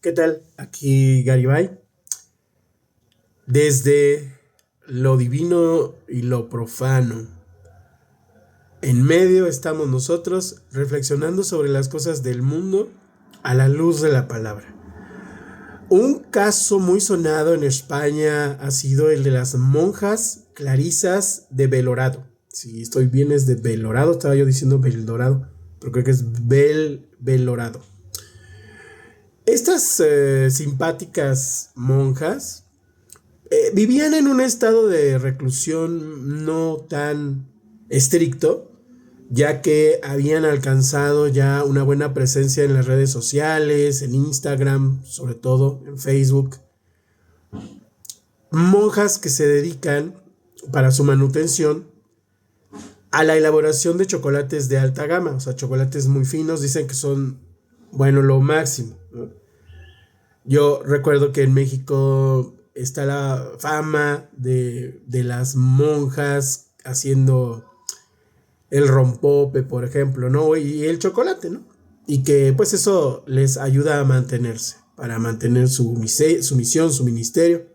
¿Qué tal? Aquí Garibay. Desde lo divino y lo profano. En medio estamos nosotros reflexionando sobre las cosas del mundo a la luz de la palabra. Un caso muy sonado en España ha sido el de las monjas clarisas de Belorado. Si estoy bien es de Belorado, estaba yo diciendo Beldorado, pero creo que es Belorado. Estas simpáticas monjas vivían en un estado de reclusión no tan estricto, ya que habían alcanzado ya una buena presencia en las redes sociales, en Instagram, sobre todo en Facebook. Monjas que se dedican para su manutención a la elaboración de chocolates de alta gama, o sea, chocolates muy finos, dicen que son, bueno, lo máximo, ¿no? Yo recuerdo que en México está la fama de las monjas haciendo el rompope, por ejemplo, ¿no? Y el chocolate, ¿no? Y que pues eso les ayuda a mantenerse, para mantener su misión, su ministerio.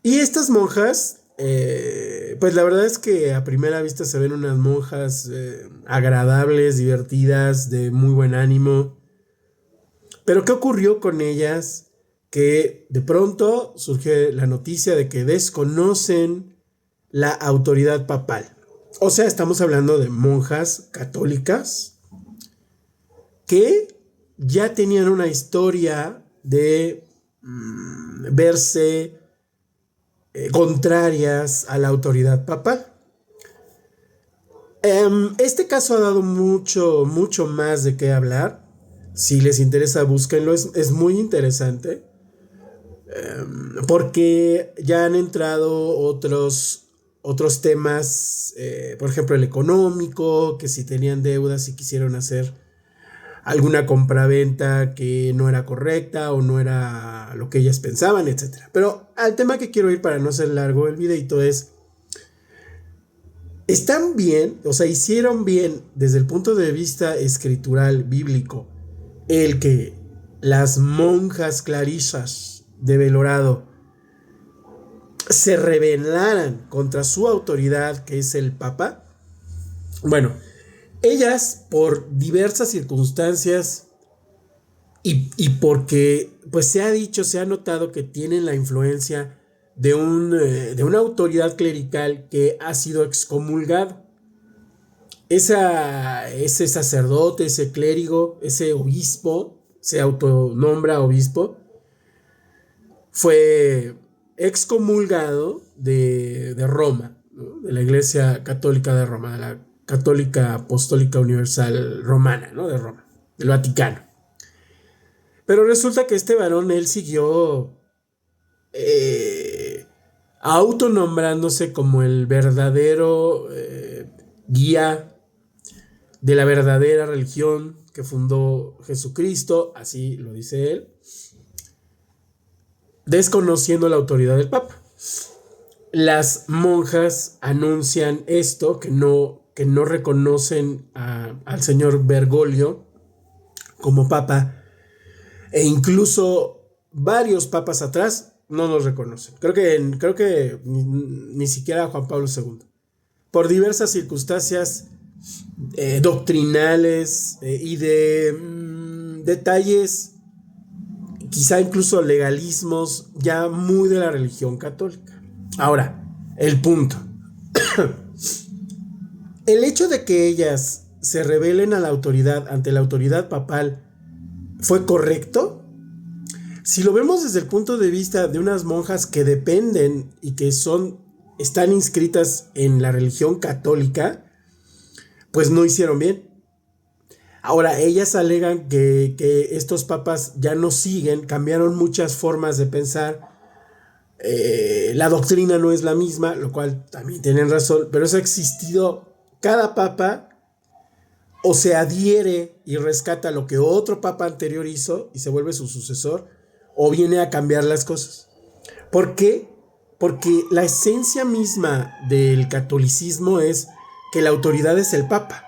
Y estas monjas, pues la verdad es que a primera vista se ven unas monjas agradables, divertidas, de muy buen ánimo. Pero ¿qué ocurrió con ellas? Que de pronto surge la noticia de que desconocen la autoridad papal. O sea, estamos hablando de monjas católicas que ya tenían una historia de verse contrarias a la autoridad papal. Este caso ha dado mucho, mucho más de qué hablar. Si les interesa, búsquenlo. Es muy interesante. Porque ya han entrado otros temas, por ejemplo, el económico, que si tenían deudas y quisieron hacer alguna compraventa que no era correcta o no era lo que ellas pensaban, etcétera. Pero al tema que quiero ir para no ser largo el videito es, están bien, o sea, hicieron bien desde el punto de vista escritural bíblico el que las monjas clarisas de Belorado se rebelaran contra su autoridad, que es el Papa. Bueno, ellas por diversas circunstancias y porque pues se ha dicho, se ha notado que tienen la influencia de una autoridad clerical que ha sido excomulgado. Ese sacerdote, ese clérigo, ese obispo, se autonombra obispo, fue excomulgado de Roma, ¿no? De la Iglesia Católica de Roma, de la Católica Apostólica Universal Romana, ¿no? De Roma, del Vaticano. Pero resulta que este varón, él siguió autonombrándose como el verdadero guía de la verdadera religión que fundó Jesucristo, así lo dice él, desconociendo la autoridad del Papa. Las monjas anuncian esto, que no reconocen al señor Bergoglio como papa, e incluso varios papas atrás no nos reconocen. Creo que ni siquiera Juan Pablo II. Por diversas circunstancias doctrinales y de detalles, quizá incluso legalismos ya muy de la religión católica. Ahora, el punto. El hecho de que ellas se rebelen a la autoridad, ante la autoridad papal, ¿fue correcto? Si lo vemos desde el punto de vista de unas monjas que dependen y que están inscritas en la religión católica, pues no hicieron bien. Ahora, ellas alegan que estos papas ya no siguen, cambiaron muchas formas de pensar, la doctrina no es la misma, lo cual también tienen razón, pero eso ha existido. Cada papa o se adhiere y rescata lo que otro papa anterior hizo y se vuelve su sucesor, o viene a cambiar las cosas. ¿Por qué? Porque la esencia misma del catolicismo es que la autoridad es el papa,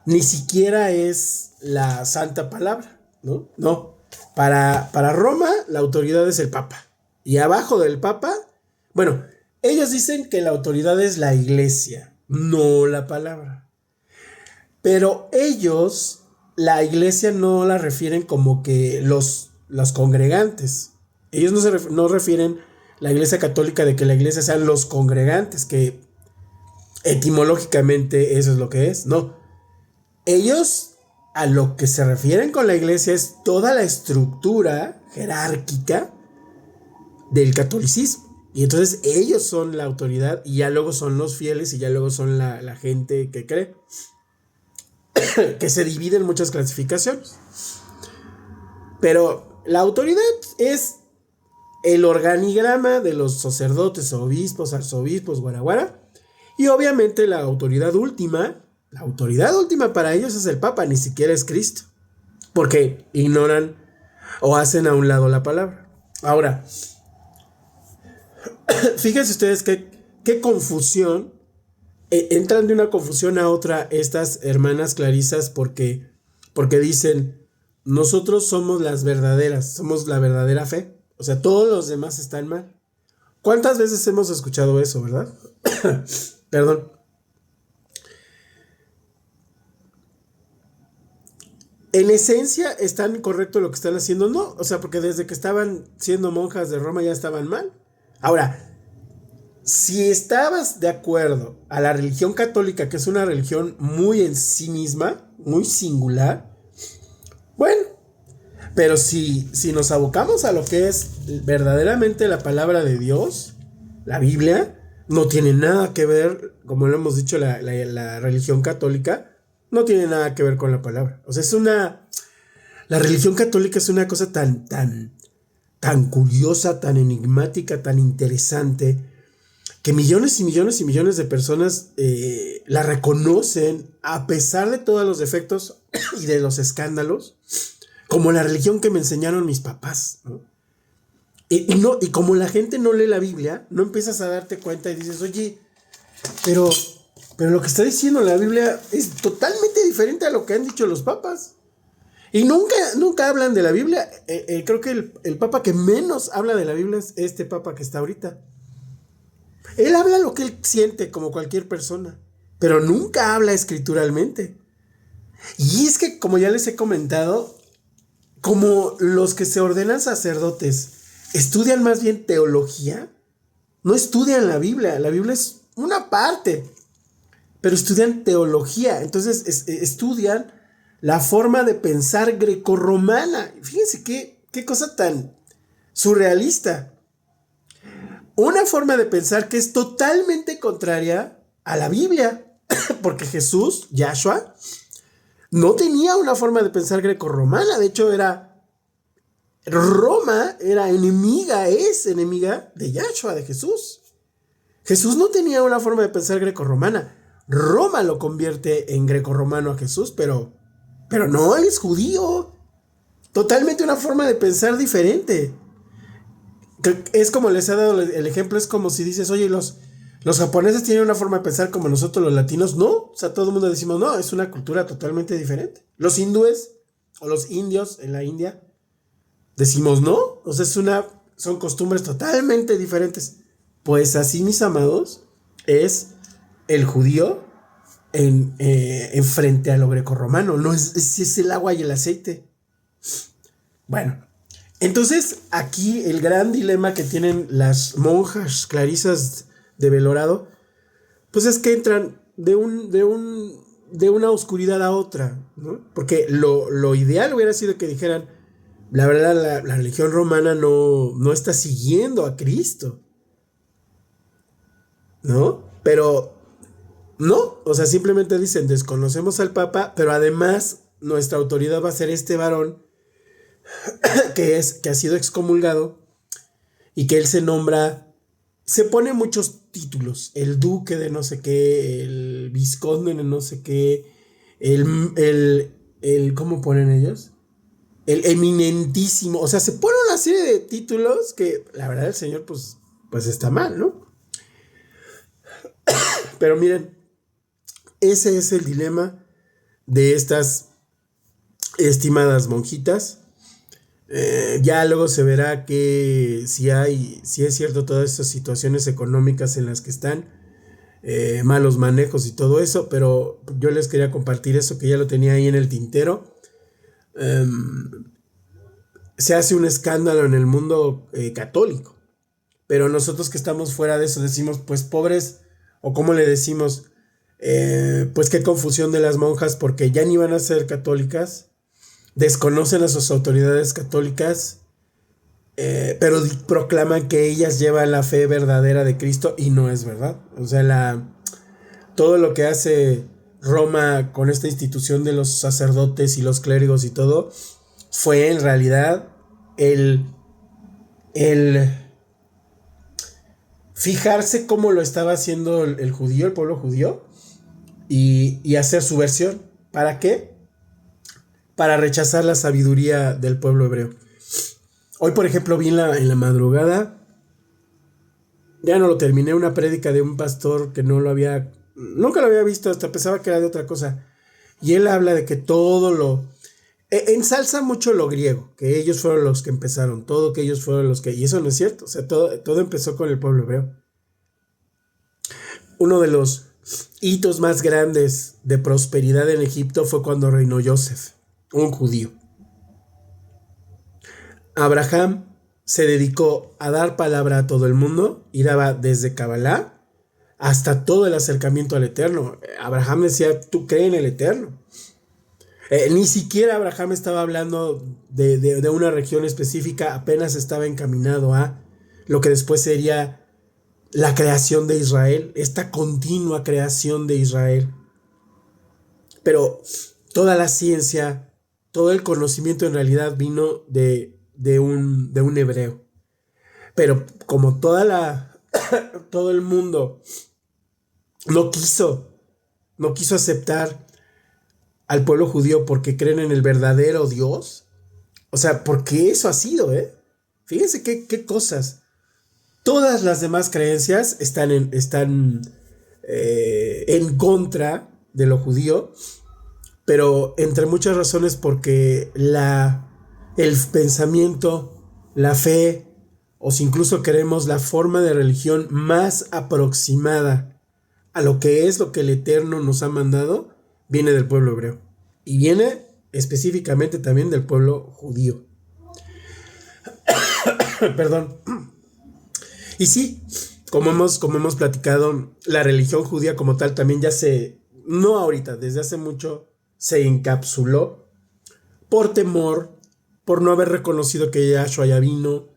ni siquiera es la santa palabra, ¿no? No. Para Roma, la autoridad es el Papa. Y abajo del Papa, bueno, ellos dicen que la autoridad es la iglesia, no la palabra. Pero ellos, la iglesia no la refieren como que los congregantes. Ellos no refieren la iglesia católica de que la iglesia sean los congregantes, que etimológicamente eso es lo que es. No. Ellos a lo que se refieren con la iglesia es toda la estructura jerárquica del catolicismo. Y entonces ellos son la autoridad y ya luego son los fieles y ya luego son la gente que cree. Que se divide en muchas clasificaciones. Pero la autoridad es el organigrama de los sacerdotes, obispos, arzobispos, guaraguara. Y obviamente la autoridad última para ellos es el Papa, ni siquiera es Cristo. Porque ignoran o hacen a un lado la palabra. Ahora, fíjense ustedes qué confusión. Entran de una confusión a otra estas hermanas clarisas porque dicen, nosotros somos las verdaderas, somos la verdadera fe. O sea, todos los demás están mal. ¿Cuántas veces hemos escuchado eso, verdad? Perdón. En esencia, ¿están correcto lo que están haciendo? No, o sea, porque desde que estaban siendo monjas de Roma ya estaban mal. Ahora, si estabas de acuerdo a la religión católica, que es una religión muy en sí misma, muy singular, bueno, pero si nos abocamos a lo que es verdaderamente la palabra de Dios, la Biblia, no tiene nada que ver, como lo hemos dicho, la religión católica, no tiene nada que ver con la palabra. O sea, la religión católica es una cosa tan curiosa, tan enigmática, tan interesante, que millones y millones y millones de personas la reconocen a pesar de todos los defectos y de los escándalos, como la religión que me enseñaron mis papás, ¿no? Y como la gente no lee la Biblia, no empiezas a darte cuenta y dices, oye, pero lo que está diciendo la Biblia es totalmente diferente a lo que han dicho los papas. Y nunca hablan de la Biblia. Creo que el papa que menos habla de la Biblia es este papa que está ahorita. Él habla lo que él siente como cualquier persona, pero nunca habla escrituralmente. Y es que, como ya les he comentado, como los que se ordenan sacerdotes estudian más bien teología, no estudian la Biblia es una parte, pero estudian teología. Entonces estudian la forma de pensar grecorromana. Fíjense qué cosa tan surrealista. Una forma de pensar que es totalmente contraria a la Biblia, porque Jesús, Yahshua, no tenía una forma de pensar grecorromana. De hecho, Roma era es enemiga de Yahshua, de Jesús. Jesús no tenía una forma de pensar grecorromana. Roma lo convierte en grecorromano a Jesús, pero no, él es judío. Totalmente una forma de pensar diferente. Es como les he dado el ejemplo, es como si dices, oye, los japoneses tienen una forma de pensar como nosotros los latinos. No, o sea, todo el mundo decimos, no, es una cultura totalmente diferente. Los hindúes o los indios en la India decimos, no, o sea, son costumbres totalmente diferentes. Pues así, mis amados, es el judío en frente a lo grecorromano. No es el agua y el aceite. Bueno, entonces aquí el gran dilema que tienen las monjas clarisas de Belorado, pues es que entran de una oscuridad a otra, ¿no? Porque lo ideal hubiera sido que dijeran, la verdad, la religión romana no está siguiendo a Cristo, ¿no? Pero no, o sea, simplemente dicen, desconocemos al Papa, pero además nuestra autoridad va a ser este varón que ha sido excomulgado y que él se pone muchos títulos, el duque de no sé qué, el vizconde de no sé qué, el ¿cómo ponen ellos? El eminentísimo, o sea, se pone una serie de títulos que la verdad el señor pues está mal, ¿no? Pero miren, ese es el dilema de estas estimadas monjitas. Ya luego se verá que si es cierto todas estas situaciones económicas en las que están, malos manejos y todo eso, pero yo les quería compartir eso que ya lo tenía ahí en el tintero. Se hace un escándalo en el mundo católico, pero nosotros que estamos fuera de eso decimos, pues pobres, o como le decimos, pues qué confusión de las monjas, porque ya ni van a ser católicas, desconocen a sus autoridades católicas, pero proclaman que ellas llevan la fe verdadera de Cristo y no es verdad. O sea, todo lo que hace Roma con esta institución de los sacerdotes y los clérigos y todo, fue en realidad el fijarse cómo lo estaba haciendo el judío, el pueblo judío, y hacer su versión. ¿Para qué? Para rechazar la sabiduría del pueblo hebreo. Hoy, por ejemplo, vi en la madrugada, ya no lo terminé, una prédica de un pastor que nunca lo había visto, hasta pensaba que era de otra cosa. Y él habla de que ensalza mucho lo griego, que ellos fueron los que empezaron, todo que ellos fueron los que... Y eso no es cierto, o sea, todo empezó con el pueblo hebreo. Uno de los hitos más grandes de prosperidad en Egipto fue cuando reinó Joseph, un judío. Abraham se dedicó a dar palabra a todo el mundo y daba desde Kabbalah hasta todo el acercamiento al Eterno. Abraham decía, tú crees en el Eterno. Ni siquiera Abraham estaba hablando de una región específica, apenas estaba encaminado a lo que después sería la creación de Israel, esta continua creación de Israel. Pero toda la ciencia, todo el conocimiento en realidad vino de un hebreo. Pero como todo el mundo no quiso aceptar al pueblo judío porque creen en el verdadero Dios, o sea, porque eso ha sido, fíjense qué cosas. Todas las demás creencias están en contra de lo judío, pero entre muchas razones porque el pensamiento, la fe, o si incluso queremos la forma de religión más aproximada a lo que es lo que el Eterno nos ha mandado, viene del pueblo hebreo. Y viene específicamente también del pueblo judío. Perdón. Y sí, como hemos platicado, la religión judía como tal también no ahorita, desde hace mucho, se encapsuló por temor, por no haber reconocido que Yahshua ya vino,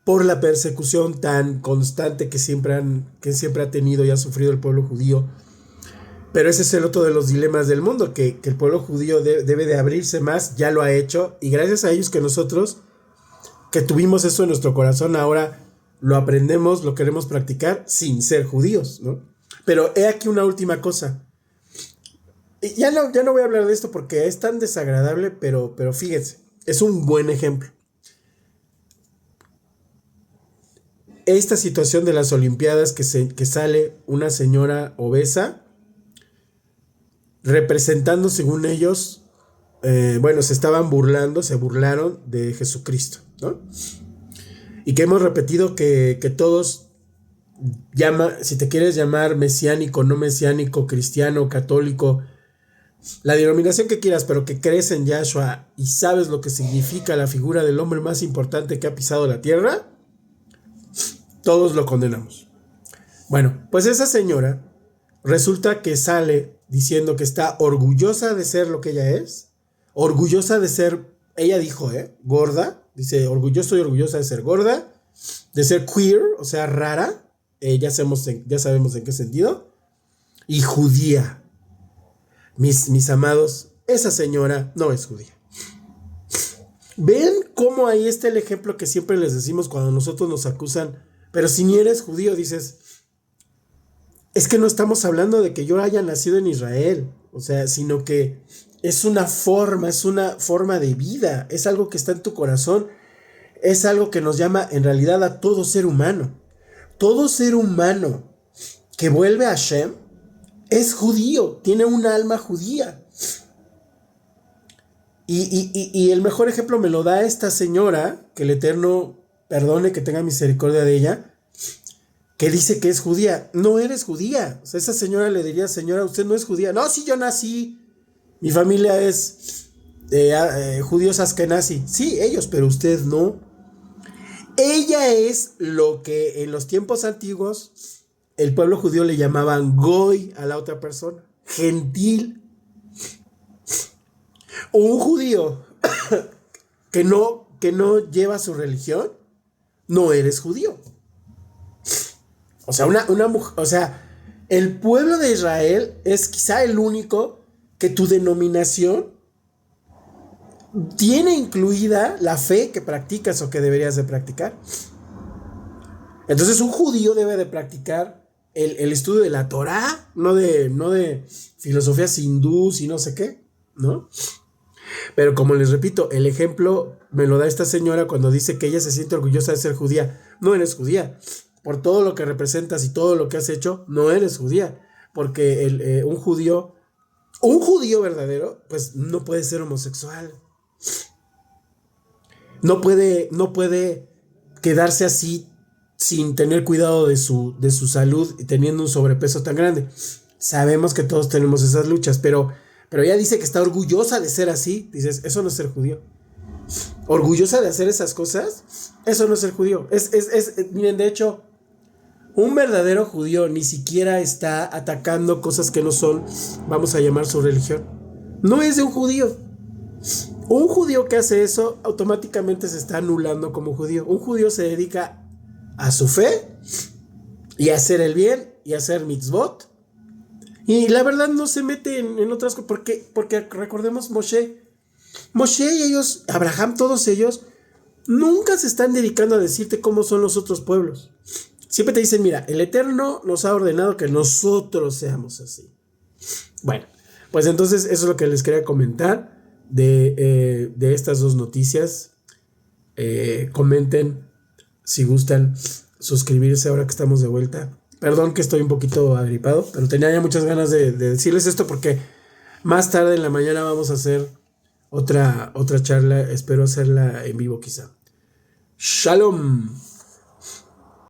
por la persecución tan constante que siempre ha tenido y ha sufrido el pueblo judío. Pero ese es el otro de los dilemas del mundo, que el pueblo judío debe de abrirse más, ya lo ha hecho, y gracias a ellos que nosotros, que tuvimos eso en nuestro corazón, ahora lo aprendemos, lo queremos practicar sin ser judíos, ¿no? Pero he aquí una última cosa. Y ya no voy a hablar de esto porque es tan desagradable, pero fíjense, es un buen ejemplo. Esta situación de las Olimpiadas que sale una señora obesa representando, según ellos, se burlaron de Jesucristo, ¿no? Y que hemos repetido que todos si te quieres llamar mesiánico, no mesiánico, cristiano, católico, la denominación que quieras, pero que crees en Yahshua y sabes lo que significa la figura del hombre más importante que ha pisado la tierra, todos lo condenamos. Bueno, pues esa señora resulta que sale diciendo que está orgullosa de ser lo que ella es, orgullosa de ser, ella dijo, gorda, dice, estoy orgullosa de ser gorda, de ser queer, o sea, rara, ya sabemos en qué sentido, y judía. Mis amados, esa señora no es judía. ¿Ven cómo ahí está el ejemplo que siempre les decimos cuando nosotros nos acusan? Pero si ni eres judío, dices, es que no estamos hablando de que yo haya nacido en Israel, o sea, sino que es una forma de vida, es algo que está en tu corazón, es algo que nos llama en realidad a todo ser humano. Todo ser humano que vuelve a Hashem es judío, tiene un alma judía. Y el mejor ejemplo me lo da esta señora, que el Eterno perdone, que tenga misericordia de ella, que dice que es judía. No eres judía. O sea, esa señora le diría, señora, usted no es judía. No, sí, yo nací. Mi familia es judíos askenazi. Sí, ellos, pero usted no. Ella es lo que en los tiempos antiguos el pueblo judío le llamaban goy a la otra persona. Gentil. Un judío que no lleva su religión, no eres judío. O sea, una mujer, o sea, el pueblo de Israel es quizá el único que tu denominación tiene incluida la fe que practicas o que deberías de practicar. Entonces un judío debe de practicar el estudio de la Torá, no de filosofías hindús y no sé qué, ¿no? Pero como les repito, el ejemplo me lo da esta señora cuando dice que ella se siente orgullosa de ser judía. No eres judía. Por todo lo que representas y todo lo que has hecho, no eres judía. Porque un judío verdadero, pues no puede ser homosexual. No puede quedarse así sin tener cuidado de su salud y teniendo un sobrepeso tan grande. Sabemos que todos tenemos esas luchas, pero ella dice que está orgullosa de ser así. Dices, eso no es ser judío. Orgullosa de hacer esas cosas, eso no es ser judío. Miren, de hecho, un verdadero judío ni siquiera está atacando cosas que no son, vamos a llamar, su religión. No es de un judío. Un judío que hace eso automáticamente se está anulando como judío. Un judío se dedica a su fe y a hacer el bien y a hacer mitzvot. Y la verdad no se mete en otras cosas. Porque recordemos Moshe y ellos, Abraham, todos ellos, nunca se están dedicando a decirte cómo son los otros pueblos. Siempre te dicen, mira, el Eterno nos ha ordenado que nosotros seamos así. Bueno, pues entonces eso es lo que les quería comentar de estas dos noticias. Comenten si gustan suscribirse ahora que estamos de vuelta. Perdón que estoy un poquito agripado, pero tenía ya muchas ganas de decirles esto porque más tarde en la mañana vamos a hacer otra charla. Espero hacerla en vivo quizá. Shalom.